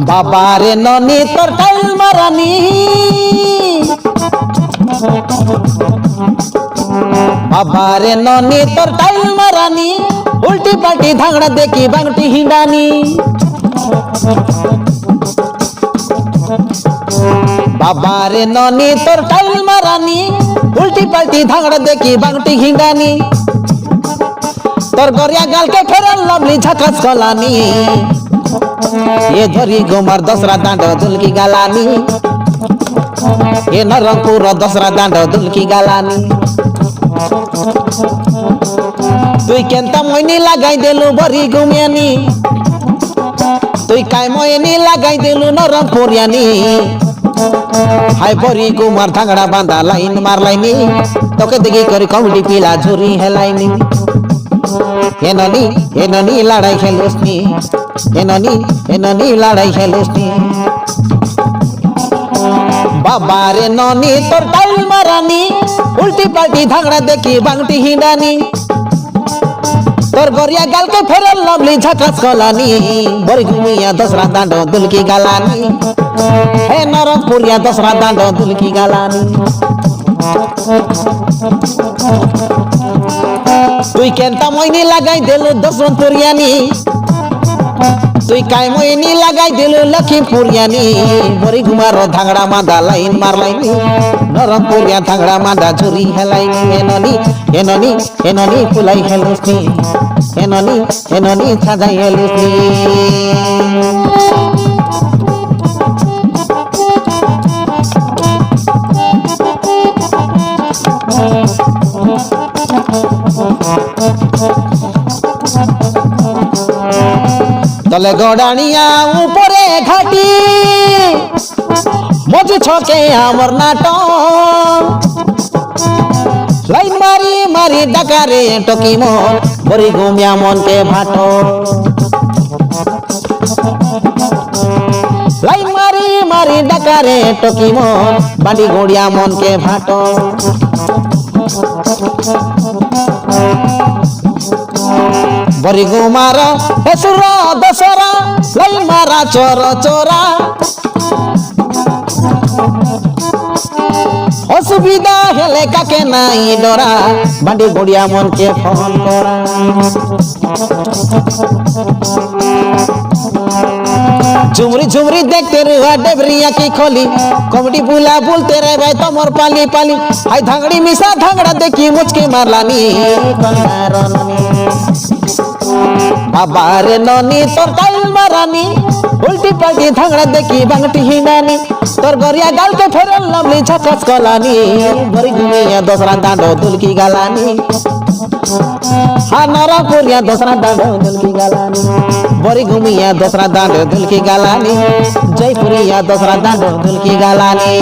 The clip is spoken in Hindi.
বাবারে ননি তোর টাইল মারানি বাবারে ননি তোর টাইল মারানি উল্টি পাল্টি ধাংড়া দেখি বাংটি হিঁডানি বাবারে ননি তোর টাইল মারানি উল্টি পাল্টি ধাংড়া দেখি বাংটি হিঁডানি তোর গরিয়া গালকে ফেরাল লাভলি ঝাকাস কলানি ये धरी गोमार दसरा दांड दुलकी गालानी ये नरंगपुर दसरा दांड दुलकी गालानी तुई केंता मोइनी लगाई देलु बरी गुमियानी तुई काय मोइनी लगाई देलु नरंगपुरियानी हाय बरी गुमार धांगड़ा बांधा लाइन मार लाइनी तोके देखी करी कॉमेडी पीला झुरी है लाइनी एननी लड़ाई खेलुसनी एननी लड़ाई खेलुसनी बाबारे ननी तोर टाइल मारानी उल्टी पाल्टी धांगड़ा देखी बांगटी हिंडानी तोर गोरिया गाल के फेरल लवली झकास कलानी बरी घुमिया दसरा दांड दुलकी गालानी हे नरंगपुरिया दसरा दांड दुलकी गालानी तुई केंता मोइनी लगाई देलु दसवंतपुरियानी तुई काय मोइनी लगाई देलु लखीमपुरियानी बरी घुमारो धांगड़ा मांदा लाइन मार लाइनी नरंगपुरिया धांगड़ा मांदा झुरी है लाइनी एननी फुलाई हेलुसनी एननी छाजाई हेलुसनी तले गड़ानिया ऊपरे घाटी मज छके आमर नाटो लाइन मारी मारी डकारे टकी मन बरी घुमिया मन के भाटो लाइन मारी मारी डकारे टकी मन बांडी गोड़िया मन के भाटो बरी गुमार हेसुर दसरा लाई मारा चोर चोरा असुविधा हेले काके नाई डरा बांडी गोड़िया मन के फोन करा झुमरी झुमरी देखते रुआ डेबरिया की खोली कॉमेडी बुला बोलते रहे भाई तमर पाली पाली हाय धांगड़ी मिसा धांगड़ा देखी मुझके मारलानी बाबारे ननी तोर टाइल मारानी उल्टी पलटी धांगड़ा देखी बांगटी हिंडानी तोर गोरिया गाल के फेरल लवली झकास कलानी बरी घुमिया दसरा दांड दुलकी गालानी हा नरंगपुरिया दसरा दांड दुलकी गालानी बरी घुमिया दसरा दांड दुलकी गालानी जयपुरिया दसरा दांड दुलकी गालानी।